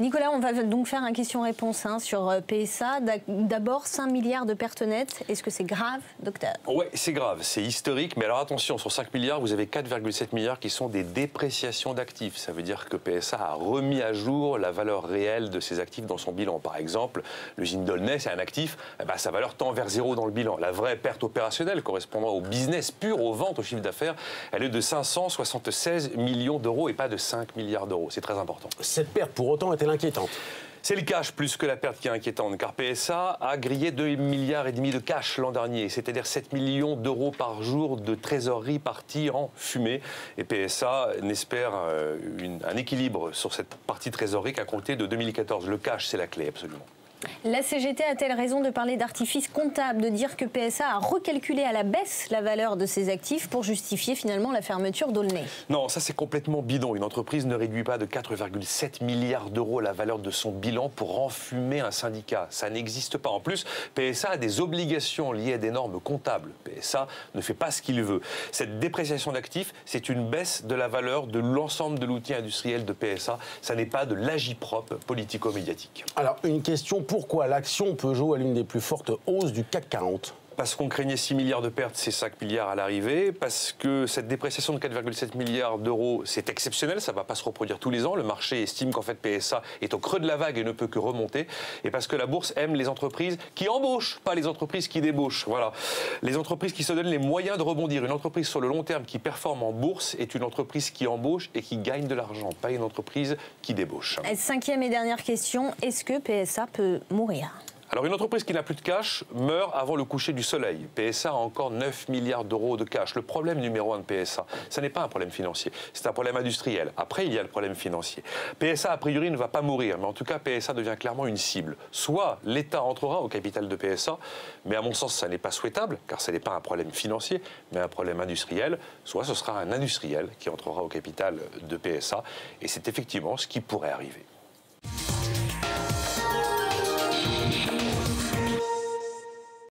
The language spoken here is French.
Nicolas, on va donc faire un question-réponse sur PSA. D'abord, 5 milliards de pertes nettes. Est-ce que c'est grave, docteur? Oui, c'est grave, c'est historique. Mais alors attention, sur 5 milliards, vous avez 4,7 milliards qui sont des dépréciations d'actifs. Ça veut dire que PSA a remis à jour la valeur réelle de ses actifs dans son bilan. Par exemple, l'usine d'Aulnay, c'est un actif, sa valeur tend vers zéro dans le bilan. La vraie perte opérationnelle correspondant au business pur, aux ventes, au chiffre d'affaires, elle est de 576 millions d'euros et pas de 5 milliards d'euros. C'est très important. Cette perte, pour autant, est-elle inquiétante? C'est le cash plus que la perte qui est inquiétante, car PSA a grillé 2,5 milliards de cash l'an dernier, c'est-à-dire 7 millions d'euros par jour de trésorerie partie en fumée. Et PSA n'espère un équilibre sur cette partie trésorerie qu'à compter de 2014. Le cash, c'est la clé, absolument. La CGT a-t-elle raison de parler d'artifice comptable, de dire que PSA a recalculé à la baisse la valeur de ses actifs pour justifier finalement la fermeture d'Aulnay? Non, ça c'est complètement bidon. Une entreprise ne réduit pas de 4,7 milliards d'euros la valeur de son bilan pour enfumer un syndicat. Ça n'existe pas. En plus, PSA a des obligations liées à des normes comptables. PSA ne fait pas ce qu'il veut. Cette dépréciation d'actifs, c'est une baisse de la valeur de l'ensemble de l'outil industriel de PSA. Ça n'est pas de l'agit-prop politico-médiatique. Alors, une question, pourquoi l'action Peugeot a l'une des plus fortes hausses du CAC 40 ? Parce qu'on craignait 6 milliards de pertes, c'est 5 milliards à l'arrivée. Parce que cette dépréciation de 4,7 milliards d'euros, c'est exceptionnel, ça ne va pas se reproduire tous les ans. Le marché estime qu'en fait PSA est au creux de la vague et ne peut que remonter. Et parce que la bourse aime les entreprises qui embauchent, pas les entreprises qui débauchent. Voilà. Les entreprises qui se donnent les moyens de rebondir. Une entreprise sur le long terme qui performe en bourse est une entreprise qui embauche et qui gagne de l'argent, pas une entreprise qui débauche. 5e et dernière question, est-ce que PSA peut mourir ? Alors une entreprise qui n'a plus de cash meurt avant le coucher du soleil. PSA a encore 9 milliards d'euros de cash. Le problème numéro 1 de PSA, ce n'est pas un problème financier, c'est un problème industriel. Après, il y a le problème financier. PSA, a priori, ne va pas mourir, mais en tout cas, PSA devient clairement une cible. Soit l'État entrera au capital de PSA, mais à mon sens, ça n'est pas souhaitable, car ce n'est pas un problème financier, mais un problème industriel. Soit ce sera un industriel qui entrera au capital de PSA, et c'est effectivement ce qui pourrait arriver.